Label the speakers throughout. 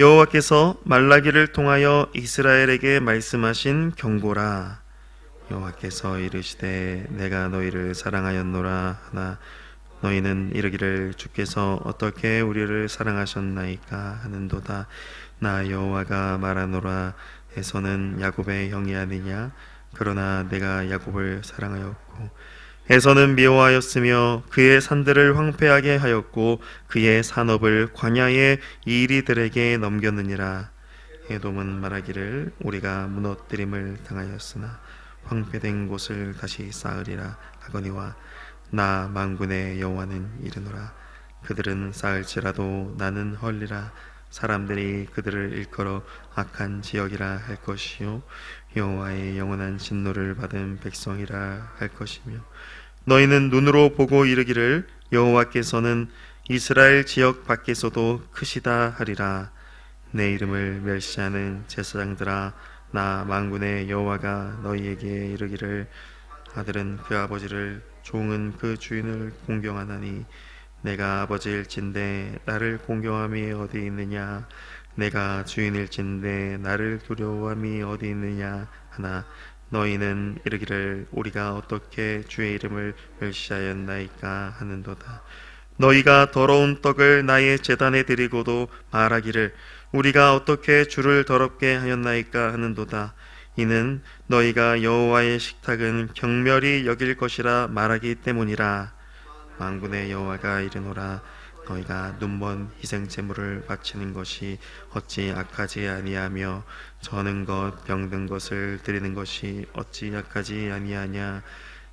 Speaker 1: 여호와께서 말라기를 통하여 이스라엘에게 말씀하신 경고라. 여호와께서 이르시되 내가 너희를 사랑하였노라 하나 너희는 이르기를 주께서 어떻게 우리를 사랑하셨나이까 하는도다. 나 여호와가 말하노라. 에서는 야곱의 형이 아니냐? 그러나 내가 야곱을 사랑하였고 에서는 미워하였으며 그의 산들을 황폐하게 하였고 그의 산업을 광야의 이리들에게 넘겼느니라. 에돔은 말하기를 우리가 무너뜨림을 당하였으나 황폐된 곳을 다시 쌓으리라 하거니와 나 만군의 여호와는 이르노라. 그들은 쌓을지라도 나는 헐리라. 사람들이 그들을 일컬어 악한 지역이라 할 것이요 여호와의 영원한 진노를 받은 백성이라 할 것이며 너희는 눈으로 보고 이르기를 여호와께서는 이스라엘 지역 밖에서도 크시다 하리라. 내 이름을 멸시하는 제사장들아 나 만군의 여호와가 너희에게 이르기를 아들은 그 아버지를 종은 그 주인을 공경하나니 내가 아버지일진데 나를 공경함이 어디 있느냐? 내가 주인일진데 나를 두려워함이 어디 있느냐 하나 너희는 이르기를 우리가 어떻게 주의 이름을 멸시하였나이까 하는도다. 너희가 더러운 떡을 나의 제단에 드리고도 말하기를 우리가 어떻게 주를 더럽게 하였나이까 하는도다. 이는 너희가 여호와의 식탁은 경멸히 여길 것이라 말하기 때문이라. 만군의 여호와가 이르노라. 너희가 눈먼 희생 제물을 바치는 것이 어찌 악하지 아니하며 저는 것 병든 것을 드리는 것이 어찌 악하지 아니하냐.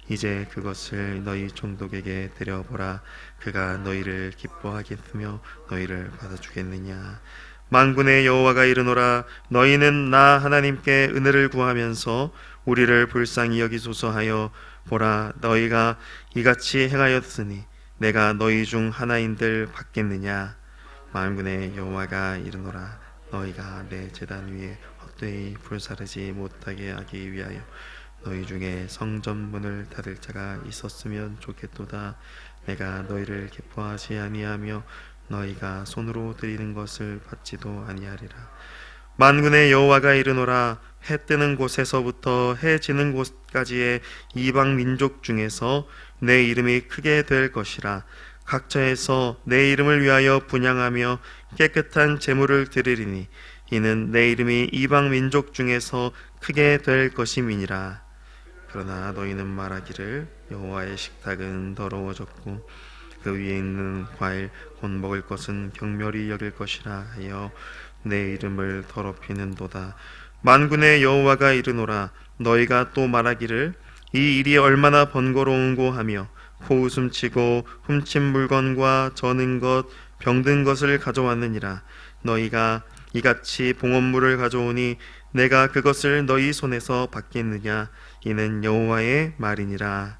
Speaker 1: 이제 그것을 너희 총독에게 드려보라. 그가 너희를 기뻐하겠으며 너희를 받아주겠느냐. 만군의 여호와가 이르노라. 너희는 나 하나님께 은혜를 구하면서 우리를 불쌍히 여기소서 하여 보라. 너희가 이같이 행하였으니 내가 너희 중 하나인들 받겠느냐. 만군의 여호와가 이르노라. 너희가 내 제단 위에 헛되이 불사르지 못하게 하기 위하여 너희 중에 성전 문을 닫을 자가 있었으면 좋겠도다. 내가 너희를 기뻐하지 아니하며 너희가 손으로 드리는 것을 받지도 아니하리라. 만군의 여호와가 이르노라. 해 뜨는 곳에서부터 해 지는 곳까지의 이방 민족 중에서 내 이름이 크게 될 것이라. 각처에서 내 이름을 위하여 분향하며 깨끗한 제물을 드리리니 이는 내 이름이 이방 민족 중에서 크게 될 것임이니라. 그러나 너희는 말하기를 여호와의 식탁은 더러워졌고 그 위에 있는 과일 곧 먹을 것은 경멸히 여길 것이라 하여 내 이름을 더럽히는도다. 만군의 여호와가 이르노라. 너희가 또 말하기를 이 일이 얼마나 번거로운고 하며 코웃음치고 훔친 물건과 저는 것 병든 것을 가져왔느니라. 너희가 이같이 봉헌물을 가져오니 내가 그것을 너희 손에서 받겠느냐. 이는 여호와의 말이니라.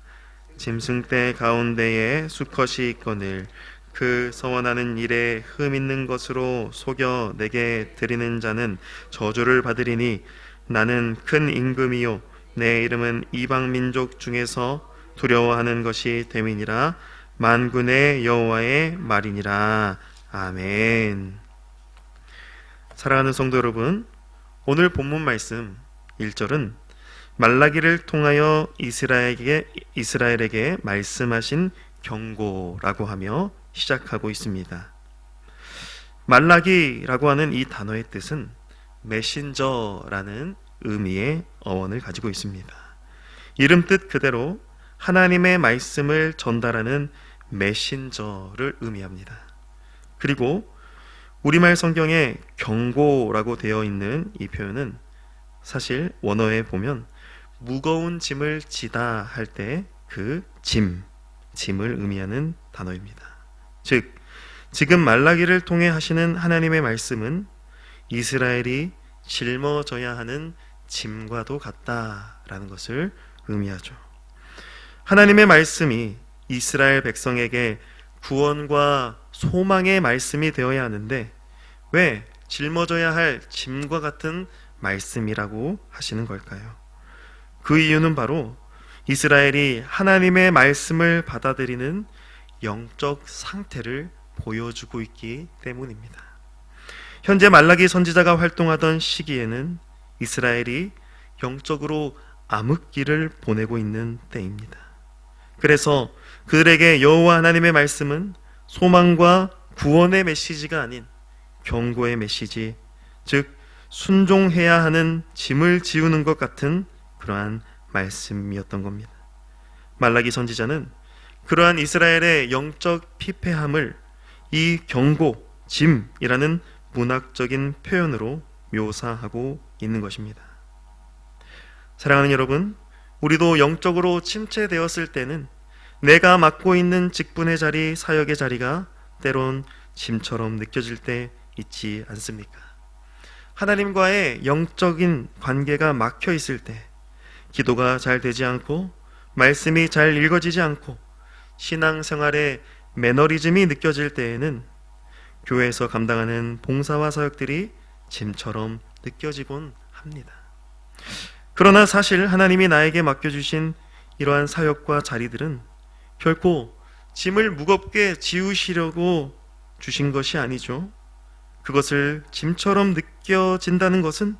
Speaker 1: 짐승떼 가운데에 수컷이 있거늘 그 서원하는 일에 흠 있는 것으로 속여 내게 드리는 자는 저주를 받으리니 나는 큰 임금이요 내 이름은 이방 민족 중에서 두려워하는 것이 됨이니라. 만군의 여호와의 말이니라. 아멘. 사랑하는 성도 여러분, 오늘 본문 말씀 1절은 말라기를 통하여 이스라엘에게 말씀하신 경고라고 하며 시작하고 있습니다. 말라기라고 하는 이 단어의 뜻은 메신저라는 의미의 어원을 가지고 있습니다. 이름 뜻 그대로 하나님의 말씀을 전달하는 메신저를 의미합니다. 그리고 우리말 성경에 경고라고 되어 있는 이 표현은 사실 원어에 보면 무거운 짐을 지다 할 때 그 짐을 의미하는 단어입니다. 즉 지금 말라기를 통해 하시는 하나님의 말씀은 이스라엘이 짊어져야 하는 짐과도 같다라는 것을 의미하죠. 하나님의 말씀이 이스라엘 백성에게 구원과 소망의 말씀이 되어야 하는데 왜 짊어져야 할 짐과 같은 말씀이라고 하시는 걸까요? 그 이유는 바로 이스라엘이 하나님의 말씀을 받아들이는 영적 상태를 보여주고 있기 때문입니다. 현재 말라기 선지자가 활동하던 시기에는 이스라엘이 영적으로 암흑기를 보내고 있는 때입니다. 그래서 그들에게 여호와 하나님의 말씀은 소망과 구원의 메시지가 아닌 경고의 메시지, 즉 순종해야 하는 짐을 지우는 것 같은 그러한 말씀이었던 겁니다. 말라기 선지자는 그러한 이스라엘의 영적 피폐함을 이 경고, 짐이라는 문학적인 표현으로 묘사하고 있는 것입니다. 사랑하는 여러분, 우리도 영적으로 침체되었을 때는 내가 맡고 있는 직분의 자리, 사역의 자리가 때론 짐처럼 느껴질 때 있지 않습니까? 하나님과의 영적인 관계가 막혀 있을 때, 기도가 잘 되지 않고 말씀이 잘 읽어지지 않고 신앙생활에 매너리즘이 느껴질 때에는 교회에서 감당하는 봉사와 사역들이 짐처럼 느껴지곤 합니다. 그러나 사실 하나님이 나에게 맡겨주신 이러한 사역과 자리들은 결코 짐을 무겁게 지우시려고 주신 것이 아니죠. 그것을 짐처럼 느껴진다는 것은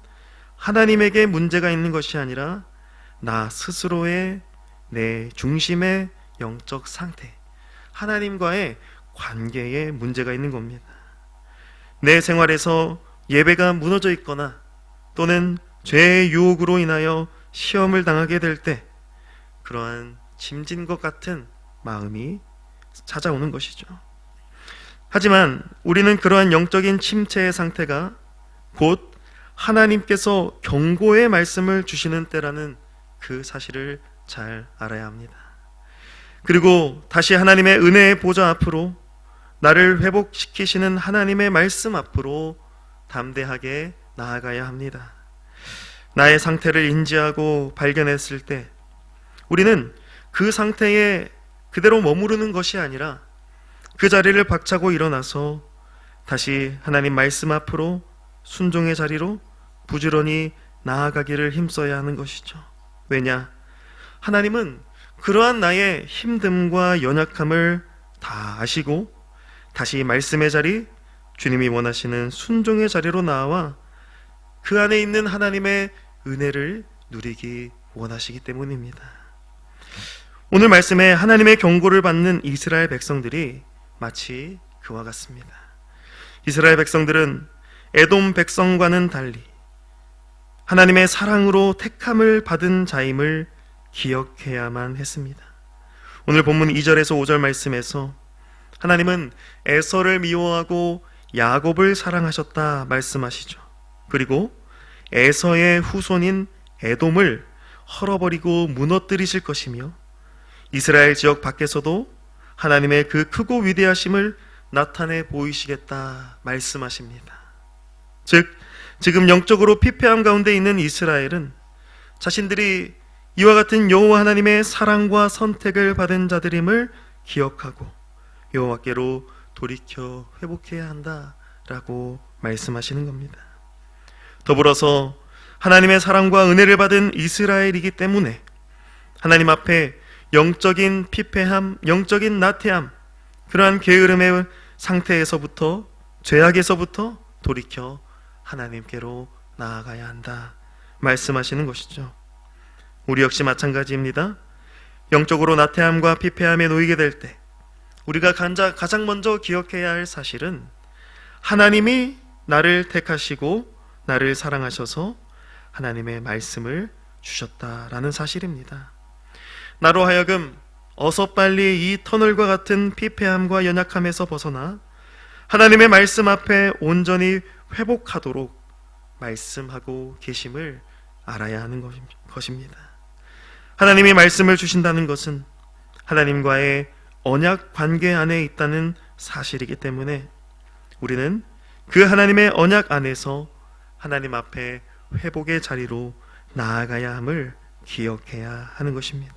Speaker 1: 하나님에게 문제가 있는 것이 아니라 나 스스로의 내 중심의 영적 상태, 하나님과의 관계에 문제가 있는 겁니다. 내 생활에서 예배가 무너져 있거나 또는 죄의 유혹으로 인하여 시험을 당하게 될 때 그러한 짐진 것 같은 마음이 찾아오는 것이죠. 하지만 우리는 그러한 영적인 침체의 상태가 곧 하나님께서 경고의 말씀을 주시는 때라는 그 사실을 잘 알아야 합니다. 그리고 다시 하나님의 은혜의 보좌 앞으로, 나를 회복시키시는 하나님의 말씀 앞으로 담대하게 나아가야 합니다. 나의 상태를 인지하고 발견했을 때 우리는 그 상태에 그대로 머무르는 것이 아니라 그 자리를 박차고 일어나서 다시 하나님 말씀 앞으로 순종의 자리로 부지런히 나아가기를 힘써야 하는 것이죠. 왜냐? 하나님은 그러한 나의 힘듦과 연약함을 다 아시고 다시 말씀의 자리, 주님이 원하시는 순종의 자리로 나와 그 안에 있는 하나님의 은혜를 누리기 원하시기 때문입니다. 오늘 말씀에 하나님의 경고를 받는 이스라엘 백성들이 마치 그와 같습니다. 이스라엘 백성들은 에돔 백성과는 달리 하나님의 사랑으로 택함을 받은 자임을 기억해야만 했습니다. 오늘 본문 2절에서 5절 말씀에서 하나님은 에서를 미워하고 야곱을 사랑하셨다 말씀하시죠. 그리고 에서의 후손인 에돔을 헐어버리고 무너뜨리실 것이며 이스라엘 지역 밖에서도 하나님의 그 크고 위대하심을 나타내 보이시겠다 말씀하십니다. 즉 지금 영적으로 피폐함 가운데 있는 이스라엘은 자신들이 이와 같은 여호와 하나님의 사랑과 선택을 받은 자들임을 기억하고 여호와께로 돌이켜 회복해야 한다라고 말씀하시는 겁니다. 더불어서 하나님의 사랑과 은혜를 받은 이스라엘이기 때문에 하나님 앞에 영적인 피폐함, 영적인 나태함, 그러한 게으름의 상태에서부터, 죄악에서부터 돌이켜 하나님께로 나아가야 한다 말씀하시는 것이죠. 우리 역시 마찬가지입니다. 영적으로 나태함과 피폐함에 놓이게 될 때 우리가 가장 먼저 기억해야 할 사실은 하나님이 나를 택하시고 나를 사랑하셔서 하나님의 말씀을 주셨다라는 사실입니다. 나로 하여금 어서 빨리 이 터널과 같은 피폐함과 연약함에서 벗어나 하나님의 말씀 앞에 온전히 회복하도록 말씀하고 계심을 알아야 하는 것입니다. 하나님이 말씀을 주신다는 것은 하나님과의 언약 관계 안에 있다는 사실이기 때문에 우리는 그 하나님의 언약 안에서 하나님 앞에 회복의 자리로 나아가야 함을 기억해야 하는 것입니다.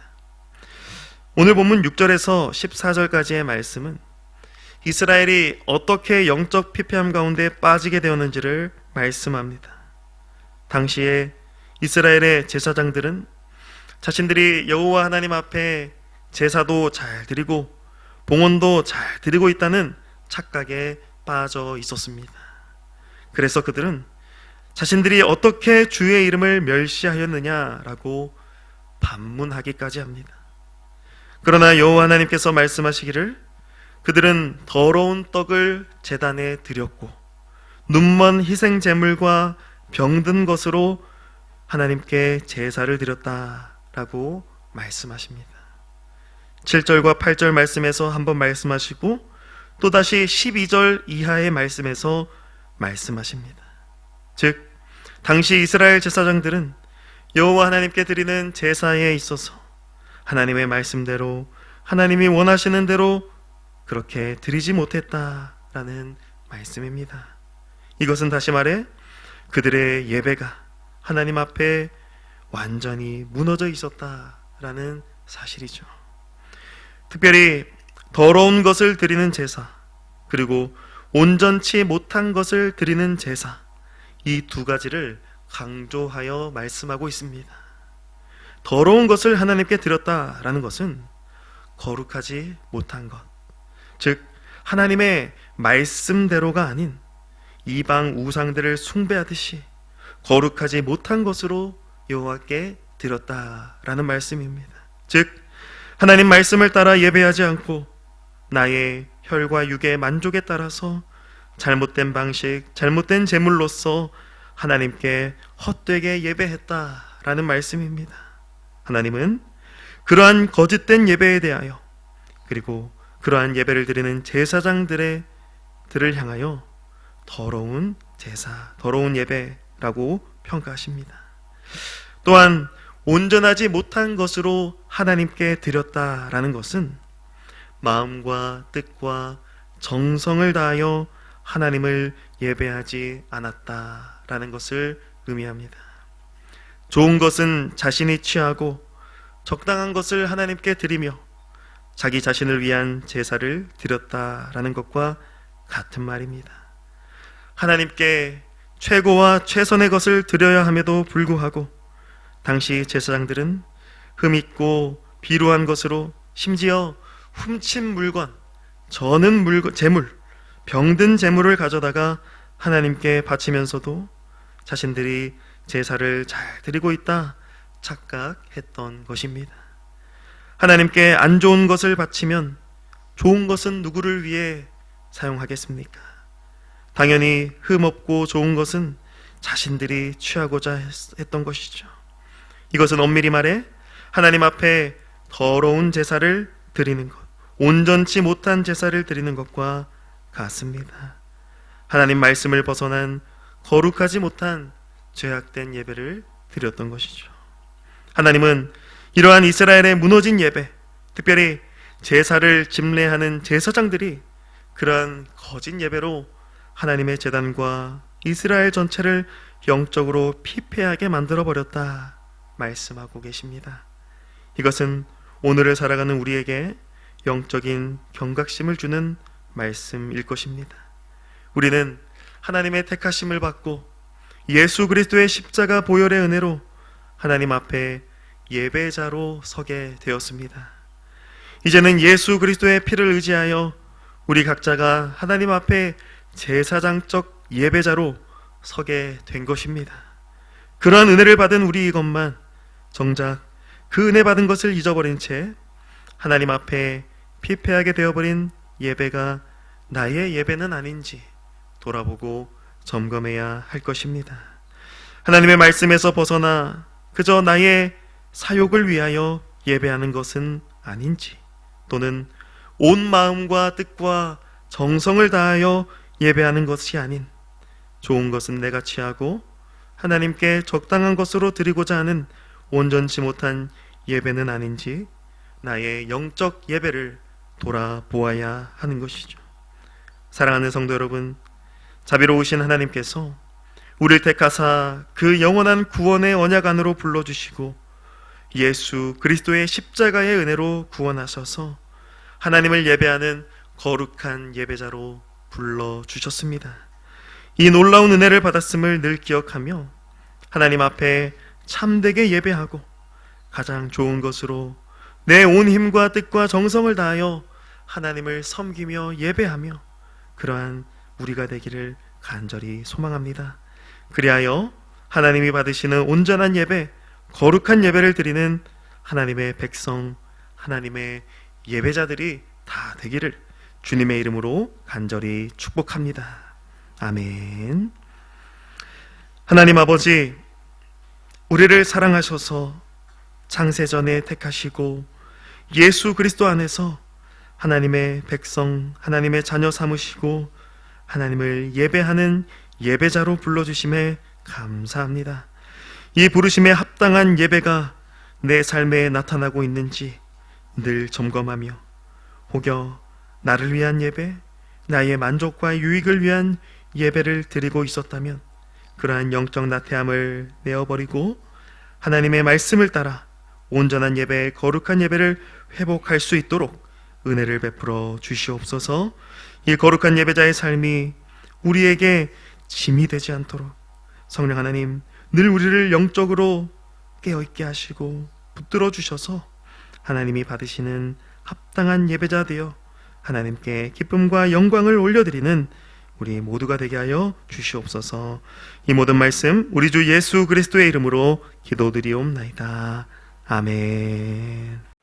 Speaker 1: 오늘 본문 6절에서 14절까지의 말씀은 이스라엘이 어떻게 영적 피폐함 가운데 빠지게 되었는지를 말씀합니다. 당시에 이스라엘의 제사장들은 자신들이 여호와 하나님 앞에 제사도 잘 드리고 봉헌도 잘 드리고 있다는 착각에 빠져 있었습니다. 그래서 그들은 자신들이 어떻게 주의 이름을 멸시하였느냐라고 반문하기까지 합니다. 그러나 여호와 하나님께서 말씀하시기를 그들은 더러운 떡을 제단에 드렸고 눈먼 희생 제물과 병든 것으로 하나님께 제사를 드렸다라고 말씀하십니다. 7절과 8절 말씀에서 한번 말씀하시고 또다시 12절 이하의 말씀에서 말씀하십니다. 즉 당시 이스라엘 제사장들은 여호와 하나님께 드리는 제사에 있어서 하나님의 말씀대로 하나님이 원하시는 대로 그렇게 드리지 못했다라는 말씀입니다. 이것은 다시 말해 그들의 예배가 하나님 앞에 완전히 무너져 있었다라는 사실이죠. 특별히 더러운 것을 드리는 제사, 그리고 온전치 못한 것을 드리는 제사, 이 두 가지를 강조하여 말씀하고 있습니다. 더러운 것을 하나님께 드렸다라는 것은 거룩하지 못한 것, 즉 하나님의 말씀대로가 아닌 이방 우상들을 숭배하듯이 거룩하지 못한 것으로 여호와께 드렸다라는 말씀입니다. 즉 하나님 말씀을 따라 예배하지 않고 나의 혈과 육의 만족에 따라서 잘못된 방식, 잘못된 제물로서 하나님께 헛되게 예배했다라는 말씀입니다. 하나님은 그러한 거짓된 예배에 대하여, 그리고 그러한 예배를 드리는 제사장들을 향하여 더러운 제사, 더러운 예배라고 평가하십니다. 또한 온전하지 못한 것으로 하나님께 드렸다라는 것은 마음과 뜻과 정성을 다하여 하나님을 예배하지 않았다라는 것을 의미합니다. 좋은 것은 자신이 취하고 적당한 것을 하나님께 드리며 자기 자신을 위한 제사를 드렸다라는 것과 같은 말입니다. 하나님께 최고와 최선의 것을 드려야 함에도 불구하고 당시 제사장들은 흠있고 비루한 것으로, 심지어 훔친 물건, 저는 재물, 병든 재물을 가져다가 하나님께 바치면서도 자신들이 제사를 잘 드리고 있다 착각했던 것입니다. 하나님께 안 좋은 것을 바치면 좋은 것은 누구를 위해 사용하겠습니까? 당연히 흠없고 좋은 것은 자신들이 취하고자 했던 것이죠. 이것은 엄밀히 말해 하나님 앞에 더러운 제사를 드리는 것, 온전치 못한 제사를 드리는 것과 같습니다. 하나님 말씀을 벗어난 거룩하지 못한 죄악된 예배를 드렸던 것이죠. 하나님은 이러한 이스라엘의 무너진 예배, 특별히 제사를 집례하는 제사장들이 그러한 거짓 예배로 하나님의 제단과 이스라엘 전체를 영적으로 피폐하게 만들어버렸다 말씀하고 계십니다. 이것은 오늘을 살아가는 우리에게 영적인 경각심을 주는 말씀일 것입니다. 우리는 하나님의 택하심을 받고 예수 그리스도의 십자가 보혈의 은혜로 하나님 앞에 예배자로 서게 되었습니다. 이제는 예수 그리스도의 피를 의지하여 우리 각자가 하나님 앞에 제사장적 예배자로 서게 된 것입니다. 그러한 은혜를 받은 우리 이것만 정작 그 은혜 받은 것을 잊어버린 채 하나님 앞에 피폐하게 되어버린 예배가 나의 예배는 아닌지 돌아보고 점검해야 할 것입니다. 하나님의 말씀에서 벗어나 그저 나의 사욕을 위하여 예배하는 것은 아닌지, 또는 온 마음과 뜻과 정성을 다하여 예배하는 것이 아닌 좋은 것은 내가 취하고 하나님께 적당한 것으로 드리고자 하는 온전치 못한 예배는 아닌지 나의 영적 예배를 돌아보아야 하는 것이죠. 사랑하는 성도 여러분, 자비로우신 하나님께서 우리를 택하사 그 영원한 구원의 언약 안으로 불러주시고 예수 그리스도의 십자가의 은혜로 구원하셔서 하나님을 예배하는 거룩한 예배자로 불러주셨습니다. 이 놀라운 은혜를 받았음을 늘 기억하며 하나님 앞에 참되게 예배하고 가장 좋은 것으로 내 온 힘과 뜻과 정성을 다하여 하나님을 섬기며 예배하며 그러한 우리가 되기를 간절히 소망합니다. 그리하여 하나님이 받으시는 온전한 예배, 거룩한 예배를 드리는 하나님의 백성, 하나님의 예배자들이 다 되기를 주님의 이름으로 간절히 축복합니다. 아멘. 하나님 아버지, 우리를 사랑하셔서 창세전에 택하시고 예수 그리스도 안에서 하나님의 백성, 하나님의 자녀 삼으시고 하나님을 예배하는 예배자로 불러주심에 감사합니다. 이 부르심에 합당한 예배가 내 삶에 나타나고 있는지 늘 점검하며 혹여 나를 위한 예배, 나의 만족과 유익을 위한 예배를 드리고 있었다면 그러한 영적 나태함을 내어버리고 하나님의 말씀을 따라 온전한 예배, 거룩한 예배를 회복할 수 있도록 은혜를 베풀어 주시옵소서. 이 거룩한 예배자의 삶이 우리에게 짐이 되지 않도록 성령 하나님 늘 우리를 영적으로 깨어있게 하시고 붙들어 주셔서 하나님이 받으시는 합당한 예배자 되어 하나님께 기쁨과 영광을 올려드리는 우리 모두가 되게 하여 주시옵소서. 이 모든 말씀 우리 주 예수 그리스도의 이름으로 기도드리옵나이다. 아멘.